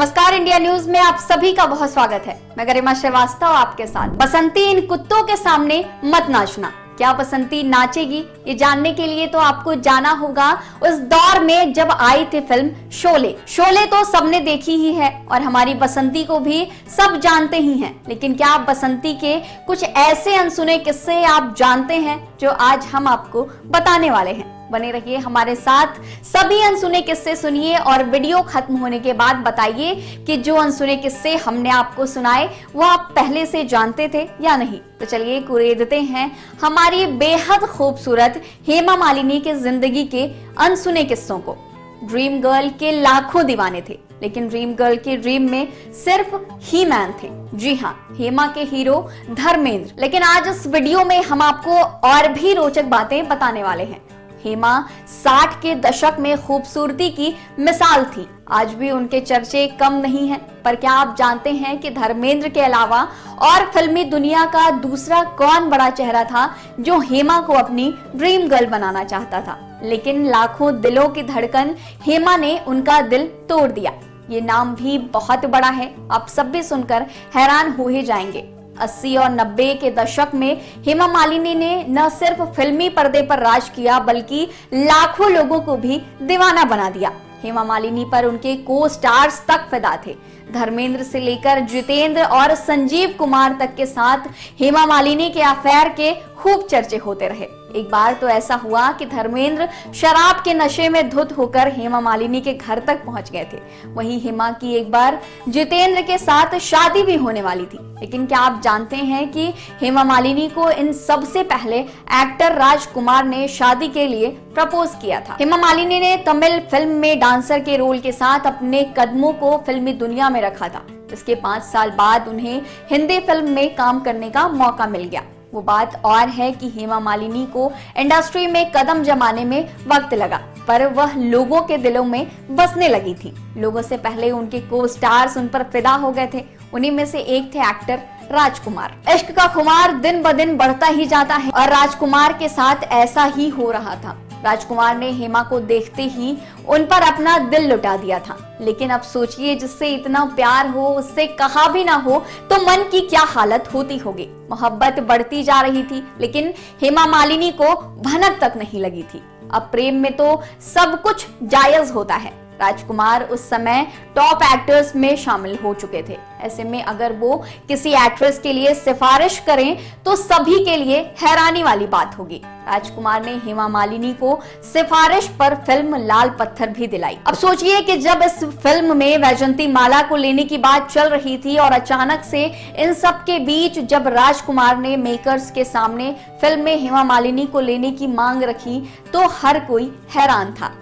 नमस्कार, India news में आप सभी का बहुत स्वागत है। मैं गरिमा श्रीवास्तव आपके साथ। बसंती इन कुत्तों के सामने मत नाचना। क्या बसंती नाचेगी, ये जानने के लिए तो आपको जाना होगा उस दौर में जब आई थी फिल्म शोले। शोले तो सबने देखी ही है और हमारी बसंती को भी सब जानते ही हैं। लेकिन क्या आप बसंती के कुछ ऐसे अनसुने किस्से आप जानते हैं जो आज हम आपको बताने वाले हैं। बने रहिए हमारे साथ, सभी अनसुने किस्से सुनिए और वीडियो खत्म होने के बाद बताइए कि जो अनसुने किस्से हमने आपको सुनाए वो आप पहले से जानते थे या नहीं। तो चलिए कुरेदते हैं हमारी बेहद खूबसूरत हेमा मालिनी के जिंदगी के अनसुने किस्सों को। ड्रीम गर्ल के लाखों दीवाने थे, लेकिन ड्रीम गर्ल के ड्रीम में सिर्फ ही मैन थे। जी हाँ, हेमा के हीरो धर्मेंद्र। लेकिन आज इस वीडियो में हम आपको और भी रोचक बातें बताने वाले हैं। हेमा 60 के दशक में खूबसूरती की मिसाल थी। आज भी उनके चर्चे कम नहीं हैं। पर क्या आप जानते हैं कि धर्मेंद्र के अलावा और फिल्मी दुनिया का दूसरा कौन बड़ा चेहरा था जो हेमा को अपनी ड्रीम गर्ल बनाना चाहता था? लेकिन लाखों दिलों की धड़कन हेमा ने उनका दिल तोड़ दिया। ये नाम भी बहुत बड़ा है, आप सब भी सुनकर हैरान हो ही जाएंगे। 80 और 90 के दशक में हेमा मालिनी ने न सिर्फ फिल्मी पर्दे पर राज किया बल्कि लाखों लोगों को भी दीवाना बना दिया। हेमा मालिनी पर उनके को स्टार्स तक फिदा थे। धर्मेंद्र से लेकर जितेंद्र और संजीव कुमार तक के साथ हेमा मालिनी के अफेयर के खूब चर्चे होते रहे। एक बार तो ऐसा हुआ कि धर्मेंद्र शराब के नशे में धुत होकर हेमा मालिनी के घर तक पहुंच गए थे। वहीं हेमा की एक बार जितेंद्र के साथ शादी भी होने वाली थी। लेकिन क्या आप जानते हैं कि हेमा मालिनी को इन सबसे पहले एक्टर राजकुमार ने शादी के लिए प्रपोज किया था। हेमा मालिनी ने तमिल फिल्म में डांसर के रोल के साथ अपने कदमों को फिल्मी दुनिया में रखा था। इसके 5 साल बाद उन्हें हिंदी फिल्म में काम करने का मौका मिल गया। वो बात और है कि हेमा मालिनी को इंडस्ट्री में कदम जमाने में वक्त लगा, पर वह लोगों के दिलों में बसने लगी थी। लोगों से पहले उनके को स्टार्स उन पर फिदा हो गए थे। उन्हीं में से एक थे एक्टर राजकुमार। इश्क का खुमार दिन ब दिन बढ़ता ही जाता है और राजकुमार के साथ ऐसा ही हो रहा था। राजकुमार ने हेमा को देखते ही उन पर अपना दिल लुटा दिया था। लेकिन अब सोचिए, जिससे इतना प्यार हो उससे कहा भी ना हो तो मन की क्या हालत होती होगी। मोहब्बत बढ़ती जा रही थी, लेकिन हेमा मालिनी को भनक तक नहीं लगी थी। अब प्रेम में तो सब कुछ जायज होता है। राजकुमार उस समय टॉप एक्टर्स में शामिल हो चुके थे। ऐसे में अगर वो किसी एक्ट्रेस के लिए सिफारिश करें तो सभी के लिए हैरानी वाली बात होगी। राजकुमार ने हेमा मालिनी को सिफारिश पर फिल्म लाल पत्थर भी दिलाई। अब सोचिए कि जब इस फिल्म में वैजंती माला को लेने की बात चल रही थी और अचानक से इन सब के बीच जब राजकुमार ने मेकर्स के सामने फिल्म में हेमा मालिनी को लेने की मांग रखी तो हर कोई हैरान था।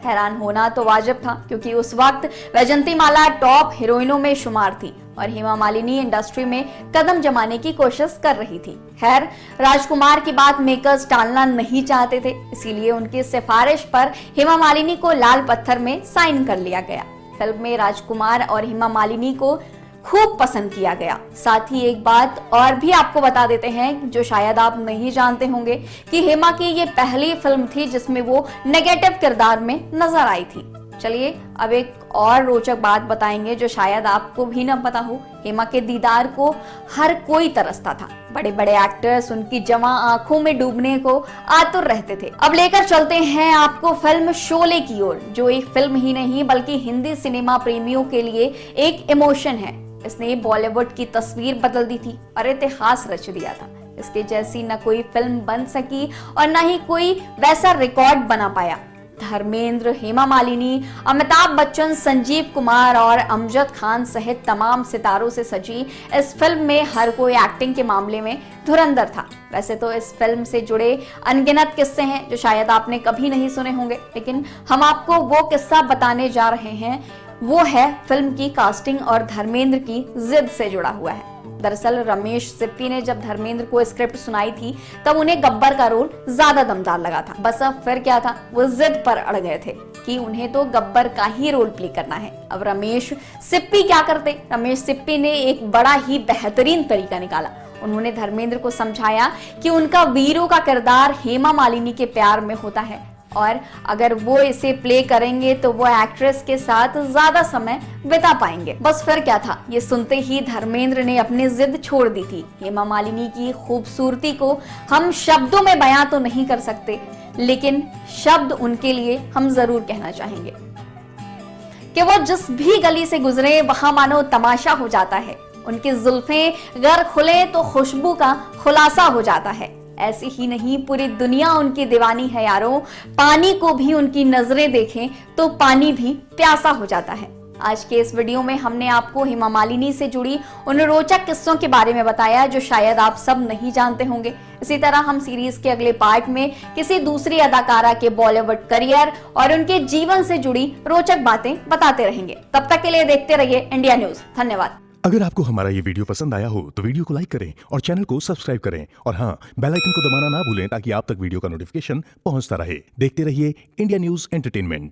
हैरान होना तो वाजिब था, क्योंकि उस वक्त वैजंती माला टॉप हीरोइनों में शुमार थी और हेमा मालिनी इंडस्ट्री में कदम जमाने की कोशिश कर रही थी। खैर, राजकुमार की बात मेकर्स टालना नहीं चाहते थे, इसीलिए उनकी सिफारिश पर हेमा मालिनी को लाल पत्थर में साइन कर लिया गया। फिल्म में राजकुमार और हेमा मालिनी को खूब पसंद किया गया। साथ ही एक बात और भी आपको बता देते हैं जो शायद आप नहीं जानते होंगे कि हेमा की ये पहली फिल्म थी जिसमें वो नेगेटिव किरदार में नजर आई थी। चलिए अब एक और रोचक बात बताएंगे जो शायद आपको भी न पता हो। हेमा के दीदार को हर कोई तरसता था। बड़े बड़े एक्टर्स उनकी जवां आंखों में डूबने को आतुर रहते थे। अब लेकर चलते हैं आपको फिल्म शोले की ओर, जो एक फिल्म ही नहीं बल्कि हिंदी सिनेमा प्रेमियों के लिए एक इमोशन है। इसने बॉलीवुड की तस्वीर बदल दी थी और इतिहास रच दिया था। इसके जैसी न कोई फिल्म बन सकी और न ही कोई वैसा रिकॉर्ड बना पाया। धर्मेंद्र, हेमा मालिनी, अमिताभ बच्चन, संजीव कुमार और अमजद खान सहित तमाम सितारों से सजी इस फिल्म में हर कोई एक्टिंग के मामले में धुरंधर था। वैसे तो इस फिल्म से जुड़े अनगिनत किस्से हैं जो शायद आपने कभी नहीं सुने होंगे, लेकिन हम आपको वो किस्सा बताने जा रहे हैं। वो है फिल्म की कास्टिंग और धर्मेंद्र की जिद से जुड़ा हुआ है। दरअसल रमेश सिप्पी ने जब धर्मेंद्र को स्क्रिप्ट सुनाई थी तब उन्हें गब्बर का रोल ज्यादा दमदार लगा था। बस अब फिर क्या था, वो जिद पर अड़ गए थे कि उन्हें तो गब्बर का ही रोल प्ले करना है। अब रमेश सिप्पी क्या करते? रमेश सिप्पी ने एक बड़ा ही बेहतरीन तरीका निकाला। उन्होंने धर्मेंद्र को समझाया कि उनका वीरों का किरदार हेमा मालिनी के प्यार में होता है। और अगर वो इसे प्ले करेंगे तो वो एक्ट्रेस के साथ ज्यादा समय बिता पाएंगे। बस फिर क्या था, ये सुनते ही धर्मेंद्र ने अपनी जिद छोड़ दी थी। हेमा मालिनी की खूबसूरती को हम शब्दों में बयां तो नहीं कर सकते, लेकिन शब्द उनके लिए हम जरूर कहना चाहेंगे कि वो जिस भी गली से गुजरे वहां मानो तमाशा हो जाता है। उनकी जुल्फें गर खुले तो खुशबू का खुलासा हो जाता है। ऐसी ही नहीं, पूरी दुनिया उनकी दीवानी है यारों। पानी को भी उनकी नजरें देखें तो पानी भी प्यासा हो जाता है। आज के इस वीडियो में हमने आपको हेमा मालिनी से जुड़ी उन रोचक किस्सों के बारे में बताया जो शायद आप सब नहीं जानते होंगे। इसी तरह हम सीरीज के अगले पार्ट में किसी दूसरी अदाकारा के बॉलीवुड करियर और उनके जीवन से जुड़ी रोचक बातें बताते रहेंगे। तब तक के लिए देखते रहिए इंडिया न्यूज। धन्यवाद। अगर आपको हमारा ये वीडियो पसंद आया हो तो वीडियो को लाइक करें और चैनल को सब्सक्राइब करें और हाँ, बेल आइकन को दबाना ना भूलें ताकि आप तक वीडियो का नोटिफिकेशन पहुंचता रहे। देखते रहिए इंडिया न्यूज एंटरटेनमेंट।